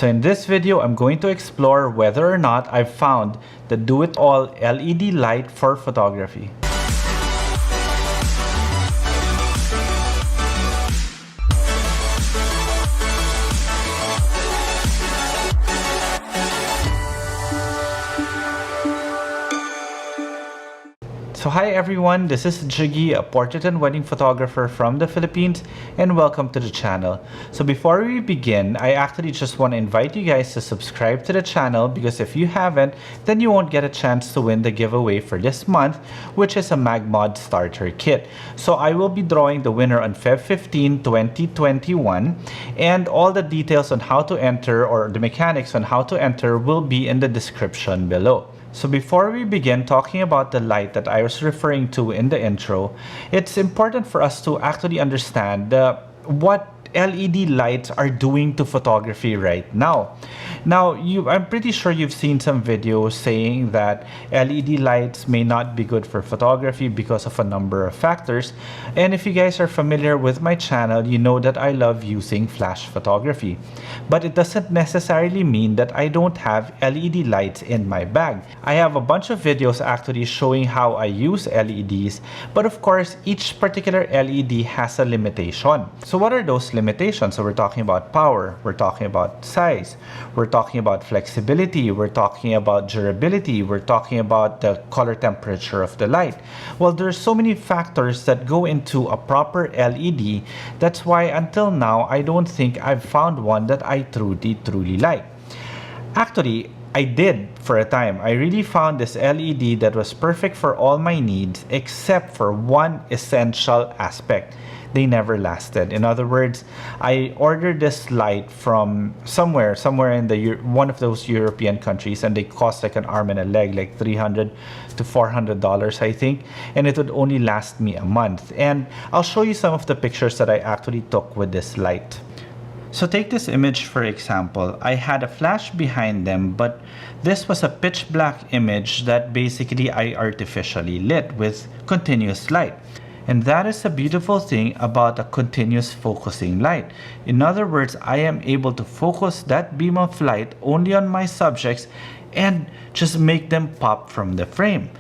So in this video, I'm going to explore whether or not I've found the do-it-all LED light for photography. So hi everyone, this is Jiggie, a portrait and wedding photographer from the Philippines, and welcome to the channel. So before we begin, I actually just want to invite you guys to subscribe to the channel, because if you haven't, then you won't get a chance to win the giveaway for this month, which is a MagMod starter kit. So I will be drawing the winner on Feb 15, 2021, and all the details on how to enter, or the mechanics on how to enter, will be in the description below. So before we begin talking about the light that I was referring to in the intro, it's important for us to actually understand what LED lights are doing to photography right now. Now, I'm pretty sure you've seen some videos saying that LED lights may not be good for photography because of a number of factors. And if you guys are familiar with my channel, you know that I love using flash photography. But it doesn't necessarily mean that I don't have LED lights in my bag. I have a bunch of videos actually showing how I use LEDs, but of course, each particular LED has a limitation. So what are those limitations? So we're talking about power, we're talking about size, we're talking about flexibility, we're talking about durability, we're talking about the color temperature of the light. Well, there's so many factors that go into a proper LED. That's why until now, I don't think I've found one that I truly like. Actually, I did for a time. I really found this LED that was perfect for all my needs except for one essential aspect. They never lasted. In other words, I ordered this light from somewhere in the one of those European countries, and they cost like an arm and a leg, like $300 to $400, I think, and it would only last me a month. And I'll show you some of the pictures that I actually took with this light. So take this image for example. I had a flash behind them, but this was a pitch black image that basically I artificially lit with continuous light. And that is the beautiful thing about a continuous focusing light. In other words, I am able to focus that beam of light only on my subjects and just make them pop from the frame.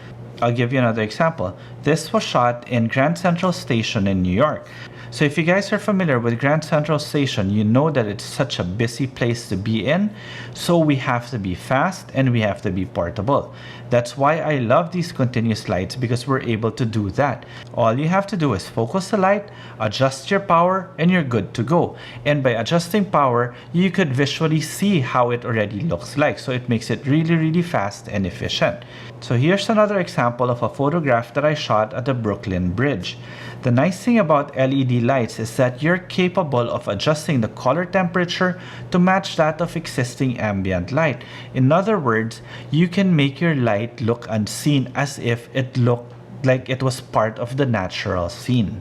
I'll give you another example. This was shot in Grand Central Station in New York. So if you guys are familiar with Grand Central Station, you know that it's such a busy place to be in. So we have to be fast and we have to be portable. That's why I love these continuous lights, because we're able to do that. All you have to do is focus the light, adjust your power, and you're good to go. And by adjusting power, you could visually see how it already looks like. So it makes it really fast and efficient. So here's another example of a photograph that I shot at the Brooklyn Bridge. The nice thing about LED lights is that you're capable of adjusting the color temperature to match that of existing ambient light. In other words, you can make your light look unseen, as if it looked like it was part of the natural scene.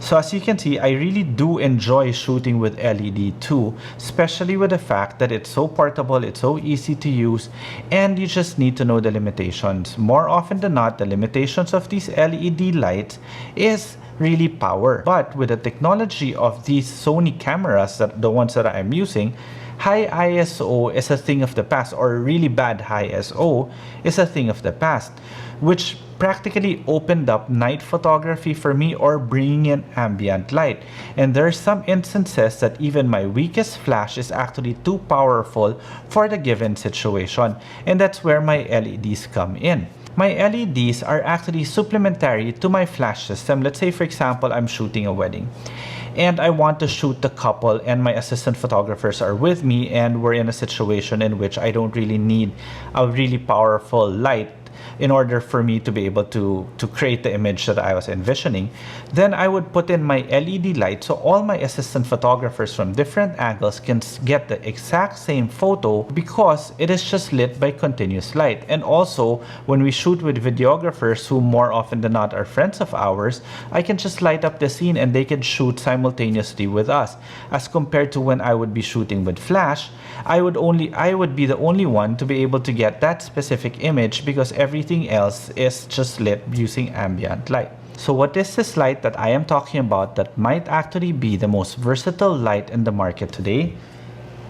So as you can see, I really do enjoy shooting with LED too, especially with the fact that it's so portable, it's so easy to use, and you just need to know the limitations. More often than not, the limitations of these LED lights is really power. But with the technology of these Sony cameras, the ones that I'm using, high ISO is a thing of the past, or really bad high ISO is a thing of the past, which practically opened up night photography for me, or bringing in ambient light. And there are some instances that even my weakest flash is actually too powerful for the given situation, and that's where my LEDs come in. My LEDs are actually supplementary to my flash system. Let's say for example, I'm shooting a wedding and I want to shoot the couple, and my assistant photographers are with me, and we're in a situation in which I don't really need a really powerful light in order for me to be able to create the image that I was envisioning. Then I would put in my LED light, so all my assistant photographers from different angles can get the exact same photo, because it is just lit by continuous light. And also, when we shoot with videographers who more often than not are friends of ours, I can just light up the scene and they can shoot simultaneously with us. As compared to when I would be shooting with flash, I would be the only one to be able to get that specific image, because everything else is just lit using ambient light. So what is this light that I am talking about that might actually be the most versatile light in the market today?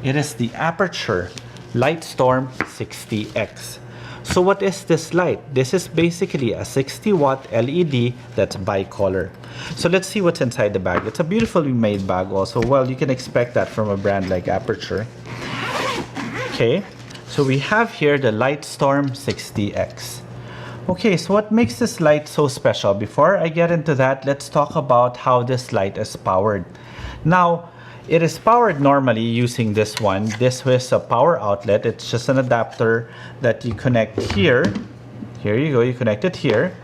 It is the Aputure Lightstorm 60X. So what is this light? This is basically a 60-watt LED that's bicolor. So let's see what's inside the bag. It's a beautifully made bag also. Well, you can expect that from a brand like Aputure. Okay, so we have here the Lightstorm 60X. Okay, so what makes this light so special? Before I get into that, let's talk about how this light is powered. Now, it is powered normally using this one. This was a power outlet. It's just an adapter that you connect here. Here you go, you connect it here.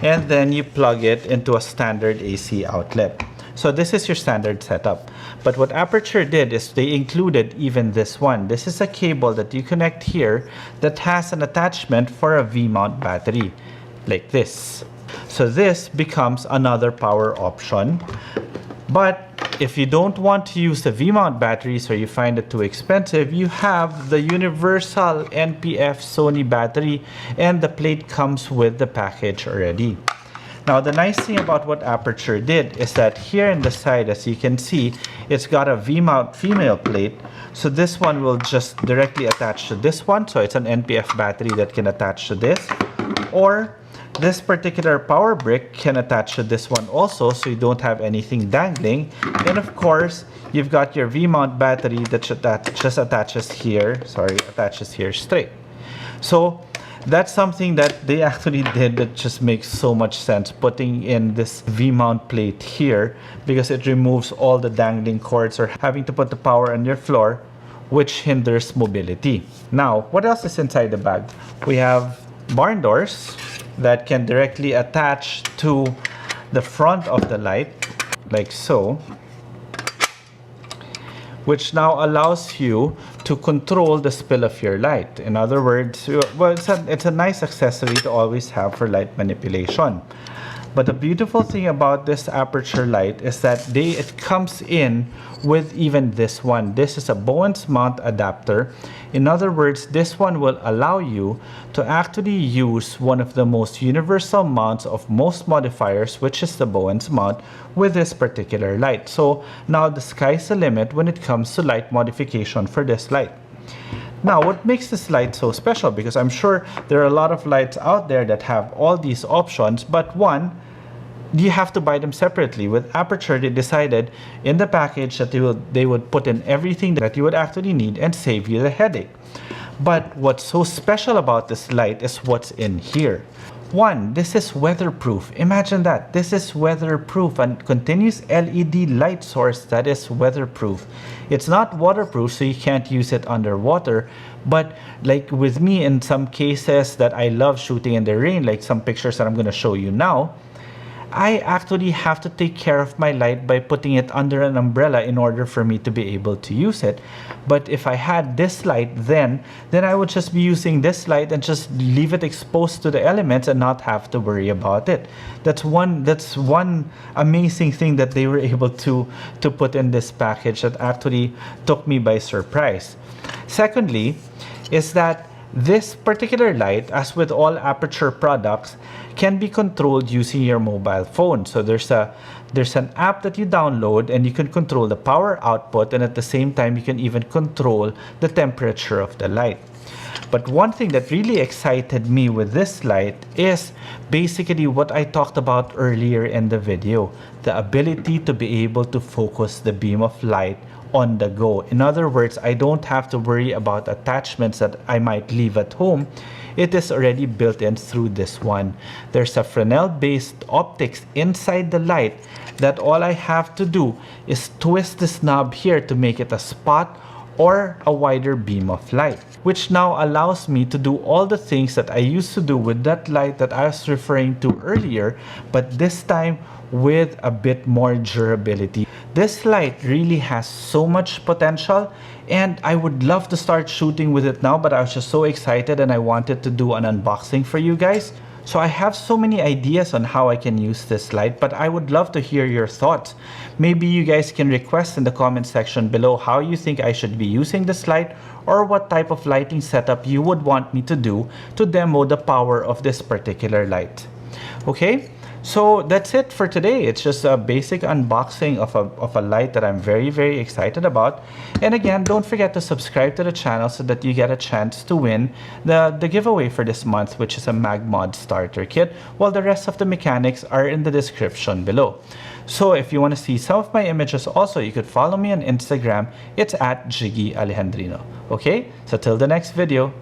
And then you plug it into a standard AC outlet. So this is your standard setup. But what Aputure did is they included even this one. This is a cable that you connect here that has an attachment for a V-mount battery, like this. So this becomes another power option. But if you don't want to use the V-mount batteries or you find it too expensive, you have the universal NPF Sony battery, and the plate comes with the package already. Now, the nice thing about what Aputure did is that here in the side, as you can see, it's got a V-mount female plate. So this one will just directly attach to this one. So it's an NPF battery that can attach to this. Or this particular power brick can attach to this one also, so you don't have anything dangling. And of course, you've got your V-mount battery that just attaches here. Attaches here straight. So that's something that they actually did that just makes so much sense, putting in this V-mount plate here, because it removes all the dangling cords or having to put the power on your floor, which hinders mobility. Now, what else is inside the bag? We have barn doors that can directly attach to the front of the light, like so, which now allows you to control the spill of your light. In other words, well, it's a nice accessory to always have for light manipulation. But the beautiful thing about this Aputure light is that it comes in with even this one. This is a Bowens mount adapter. In other words, this one will allow you to actually use one of the most universal mounts of most modifiers, which is the Bowens mount, with this particular light. So now the sky's the limit when it comes to light modification for this light. Now, what makes this light so special? Because I'm sure there are a lot of lights out there that have all these options, but one, you have to buy them separately. With Aputure, they decided in the package that they would put in everything that you would actually need and save you the headache. But what's so special about this light is what's in here. One, this is weatherproof. Imagine that. This is weatherproof and continuous LED light source that is weatherproof. It's not waterproof, so you can't use it underwater. But like with me, in some cases that I love shooting in the rain, like some pictures that I'm going to show you now, I actually have to take care of my light by putting it under an umbrella in order for me to be able to use it. But if I had this light, then I would just be using this light and just leave it exposed to the elements and not have to worry about it. That's one amazing thing that they were able to put in this package that actually took me by surprise. Secondly, is that this particular light, as with all Aputure products, can be controlled using your mobile phone. So there's an app that you download and you can control the power output, and at the same time you can even control the temperature of the light. But one thing that really excited me with this light is basically what I talked about earlier in the video, the ability to be able to focus the beam of light on the go. In other words, I don't have to worry about attachments that I might leave at home. It is already built in through this one. There's a Fresnel-based optics inside the light that all I have to do is twist this knob here to make it a spot or a wider beam of light, which now allows me to do all the things that I used to do with that light that I was referring to earlier, but this time with a bit more durability. This light really has so much potential, and I would love to start shooting with it now, but I was just so excited and I wanted to do an unboxing for you guys. So I have so many ideas on how I can use this light, but I would love to hear your thoughts. Maybe you guys can request in the comment section below how you think I should be using this light, or what type of lighting setup you would want me to do to demo the power of this particular light. Okay? So that's it for today. It's just a basic unboxing of a light that I'm very excited about. And again, don't forget to subscribe to the channel so that you get a chance to win the giveaway for this month, which is a MagMod starter kit, while the rest of the mechanics are in the description below. So if you want to see some of my images also, you could follow me on Instagram. It's at Jiggie Alejandrino. Okay, so till the next video,